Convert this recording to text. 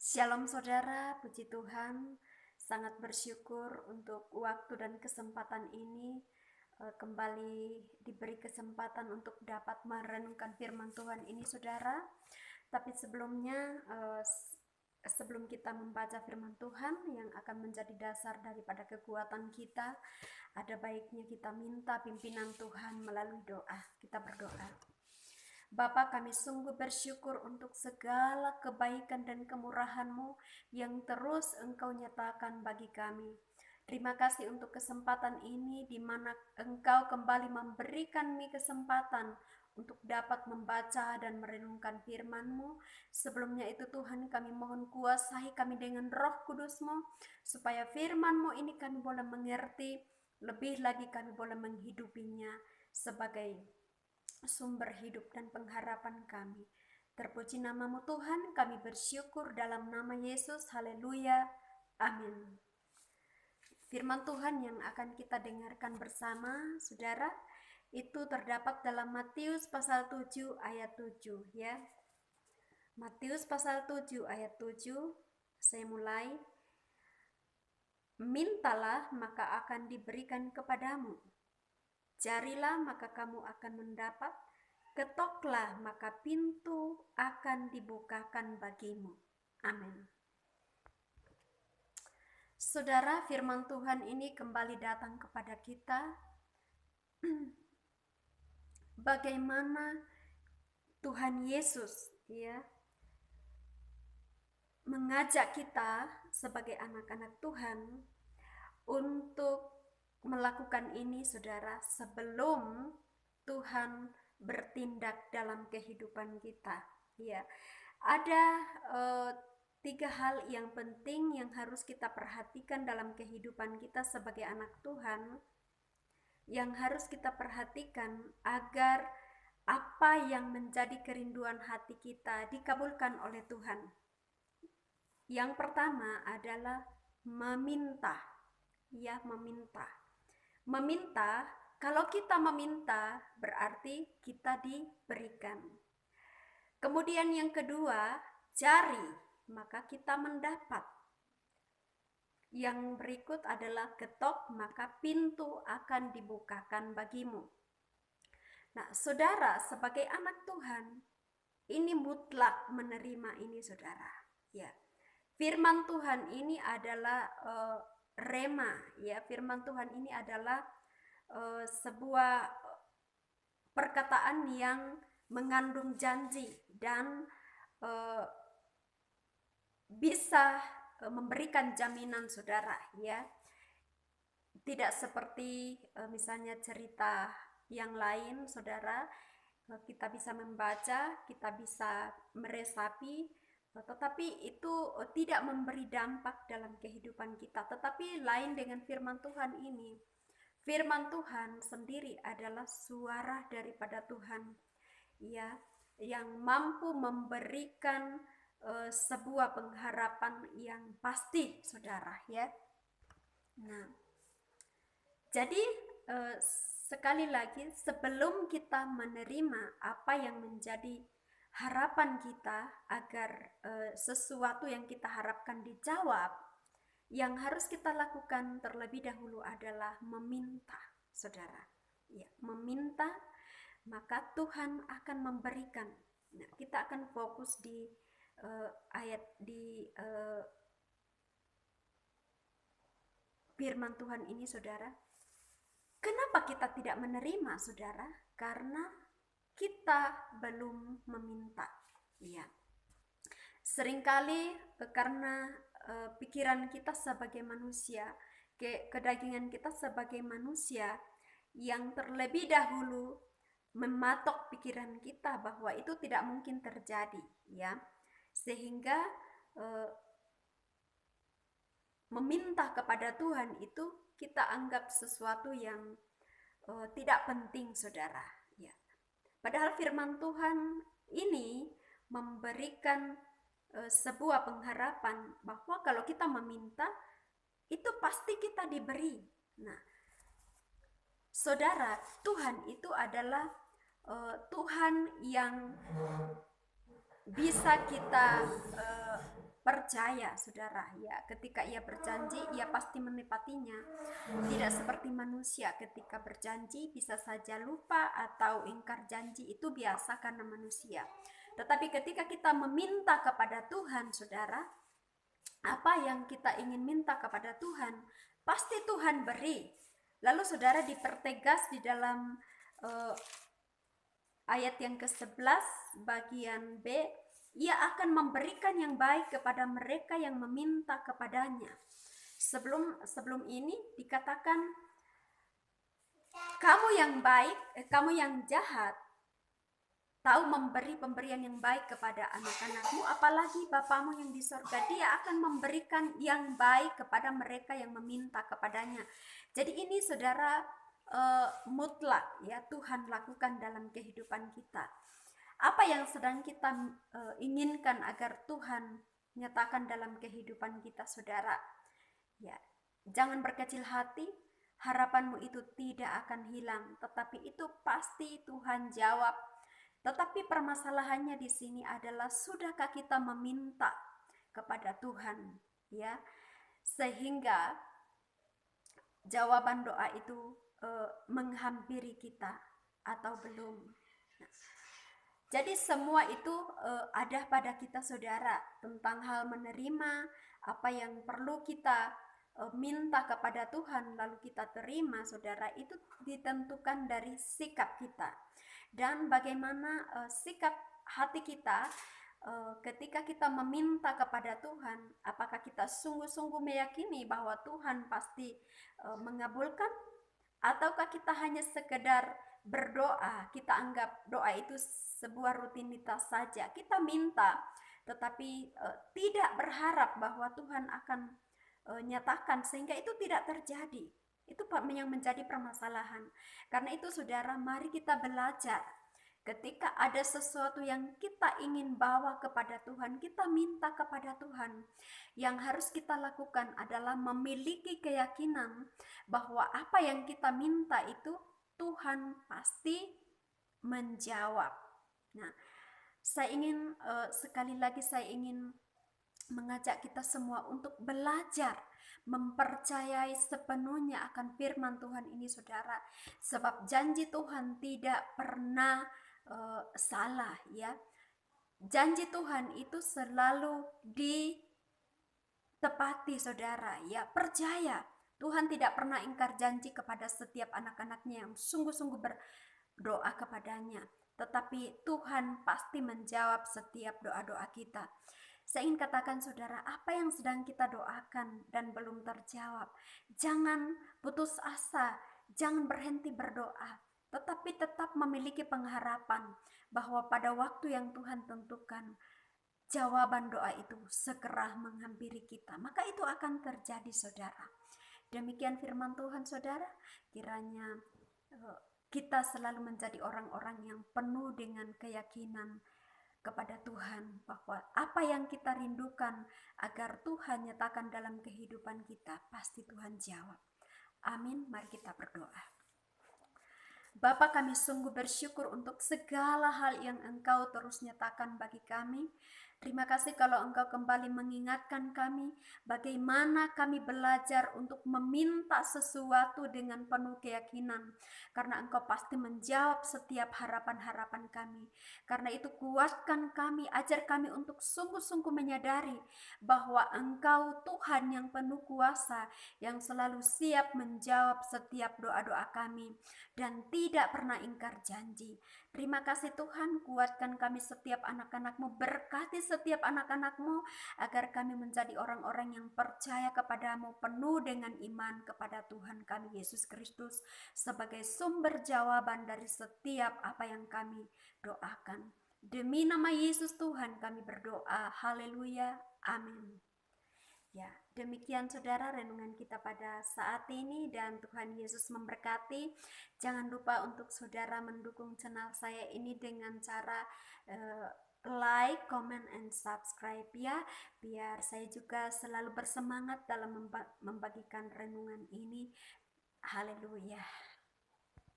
Shalom saudara, puji Tuhan. Sangat bersyukur untuk waktu dan kesempatan ini kembali diberi kesempatan untuk dapat merenungkan firman Tuhan ini saudara. Tapi sebelumnya sebelum kita membaca firman Tuhan yang akan menjadi dasar daripada kekuatan kita, ada baiknya kita minta pimpinan Tuhan melalui doa. Kita berdoa. Bapa, kami sungguh bersyukur untuk segala kebaikan dan kemurahan-Mu yang terus Engkau nyatakan bagi kami. Terima kasih untuk kesempatan ini di mana Engkau kembali memberikan kami kesempatan untuk dapat membaca dan merenungkan firman-Mu. Sebelumnya itu Tuhan, kami mohon kuasai kami dengan Roh Kudus-Mu, supaya firman-Mu ini kami boleh mengerti, lebih lagi kami boleh menghidupinya sebagai sumber hidup dan pengharapan kami. Terpuji namamu Tuhan, kami bersyukur dalam nama Yesus, haleluya, amin. Firman Tuhan yang akan kita dengarkan bersama, saudara, itu terdapat dalam Matius pasal 7 ayat 7 ya. Matius pasal 7 ayat 7, saya mulai. Mintalah maka akan diberikan kepadamu. Carilah maka kamu akan mendapat, ketoklah maka pintu akan dibukakan bagimu. Amin. Saudara, firman Tuhan ini kembali datang kepada kita. Bagaimana Tuhan Yesus mengajak kita sebagai anak-anak Tuhan untuk melakukan ini, saudara, sebelum Tuhan bertindak dalam kehidupan kita. Ya, ada 3 hal yang penting yang harus kita perhatikan dalam kehidupan kita sebagai anak Tuhan, yang harus kita perhatikan agar apa yang menjadi kerinduan hati kita dikabulkan oleh Tuhan. Yang pertama adalah meminta. Ya, meminta. Meminta, kalau kita meminta berarti kita diberikan. Kemudian yang kedua, cari, maka kita mendapat. Yang berikut adalah ketok, maka pintu akan dibukakan bagimu. Nah, saudara, sebagai anak Tuhan, ini mutlak menerima ini, saudara. Ya, firman Tuhan ini adalah rema, ya. Firman Tuhan ini adalah sebuah perkataan yang mengandung janji dan bisa memberikan jaminan, saudara, ya. Tidak seperti misalnya cerita yang lain, saudara, kita bisa membaca, kita bisa meresapi, tetapi itu tidak memberi dampak dalam kehidupan kita. Tetapi lain dengan firman Tuhan ini. Firman Tuhan sendiri adalah suara daripada Tuhan, ya, yang mampu memberikan sebuah pengharapan yang pasti, saudara, ya. Nah, jadi sekali lagi, sebelum kita menerima apa yang menjadi harapan kita agar sesuatu yang kita harapkan dijawab, yang harus kita lakukan terlebih dahulu adalah meminta, saudara. Ya, meminta, maka Tuhan akan memberikan. Nah, kita akan fokus di ayat di firman Tuhan ini, saudara. Kenapa kita tidak menerima, saudara? Karena kita belum meminta. Ya. Seringkali karena pikiran kita sebagai manusia, kedagingan kita sebagai manusia yang terlebih dahulu mematok pikiran kita bahwa itu tidak mungkin terjadi, ya. Sehingga meminta kepada Tuhan itu kita anggap sesuatu yang tidak penting, saudara, ya. Padahal firman Tuhan ini memberikan sebuah pengharapan bahwa kalau kita meminta, itu pasti kita diberi. Nah, saudara, Tuhan itu adalah Tuhan yang bisa kita percaya, saudara. Ya, ketika ia berjanji, ia pasti menepatinya. Tidak seperti manusia, ketika berjanji bisa saja lupa atau ingkar janji, itu biasa karena manusia. Tetapi ketika kita meminta kepada Tuhan, saudara, apa yang kita ingin minta kepada Tuhan, pasti Tuhan beri. Lalu saudara dipertegas di dalam ayat yang ke-11 bagian B, ia akan memberikan yang baik kepada mereka yang meminta kepadanya. Sebelum ini dikatakan kamu yang baik, kamu yang jahat tahu memberi pemberian yang baik kepada anak-anakmu, apalagi Bapamu yang di sorga, dia akan memberikan yang baik kepada mereka yang meminta kepadanya. Jadi ini saudara mutlak ya, Tuhan lakukan dalam kehidupan kita. Apa yang sedang kita inginkan agar Tuhan nyatakan dalam kehidupan kita, saudara? Ya, jangan berkecil hati, harapanmu itu tidak akan hilang, tetapi itu pasti Tuhan jawab. Tetapi permasalahannya di sini adalah, sudahkah kita meminta kepada Tuhan, ya, sehingga jawaban doa itu menghampiri kita atau belum? Nah, jadi semua itu ada pada kita, saudara, tentang hal menerima apa yang perlu kita minta kepada Tuhan lalu kita terima, saudara, itu ditentukan dari sikap kita dan bagaimana sikap hati kita ketika kita meminta kepada Tuhan. Apakah kita sungguh-sungguh meyakini bahwa Tuhan pasti mengabulkan, ataukah kita hanya sekedar berdoa, kita anggap doa itu sebuah rutinitas saja, kita minta tetapi tidak berharap bahwa Tuhan akan nyatakan, sehingga itu tidak terjadi. Itu yang menjadi permasalahan. Karena itu saudara, mari kita belajar. Ketika ada sesuatu yang kita ingin bawa kepada Tuhan, kita minta kepada Tuhan. Yang harus kita lakukan adalah memiliki keyakinan bahwa apa yang kita minta itu Tuhan pasti menjawab. Nah, sekali lagi saya ingin mengajak kita semua untuk belajar mempercayai sepenuhnya akan firman Tuhan ini, saudara, sebab janji Tuhan tidak pernah salah, ya. Janji Tuhan itu selalu ditepati, saudara, ya. Percaya, Tuhan tidak pernah ingkar janji kepada setiap anak-anaknya yang sungguh-sungguh berdoa kepadanya, tetapi Tuhan pasti menjawab setiap doa-doa kita. Saya ingin katakan, saudara, apa yang sedang kita doakan dan belum terjawab, jangan putus asa, jangan berhenti berdoa, tetapi tetap memiliki pengharapan bahwa pada waktu yang Tuhan tentukan, jawaban doa itu segera menghampiri kita. Maka itu akan terjadi, saudara. Demikian firman Tuhan, saudara. Kiranya kita selalu menjadi orang-orang yang penuh dengan keyakinan kepada Tuhan, bahwa apa yang kita rindukan agar Tuhan nyatakan dalam kehidupan kita, pasti Tuhan jawab. Amin. Mari kita berdoa. Bapa, kami sungguh bersyukur untuk segala hal yang Engkau terus nyatakan bagi kami. Terima kasih kalau Engkau kembali mengingatkan kami bagaimana kami belajar untuk meminta sesuatu dengan penuh keyakinan, karena Engkau pasti menjawab setiap harapan-harapan kami. Karena itu kuatkan kami, ajar kami untuk sungguh-sungguh menyadari bahwa Engkau Tuhan yang penuh kuasa, yang selalu siap menjawab setiap doa-doa kami dan tidak pernah ingkar janji. Terima kasih Tuhan, kuatkan kami setiap anak-anak-Mu, berkati setiap anak-anak-Mu, agar kami menjadi orang-orang yang percaya kepadamu, penuh dengan iman kepada Tuhan kami Yesus Kristus sebagai sumber jawaban dari setiap apa yang kami doakan. Demi nama Yesus Tuhan kami berdoa, haleluya, amin. Ya, demikian saudara renungan kita pada saat ini, dan Tuhan Yesus memberkati. Jangan lupa untuk saudara mendukung channel saya ini dengan cara like, comment, and subscribe, ya, biar saya juga selalu bersemangat dalam membagikan renungan ini. Haleluya.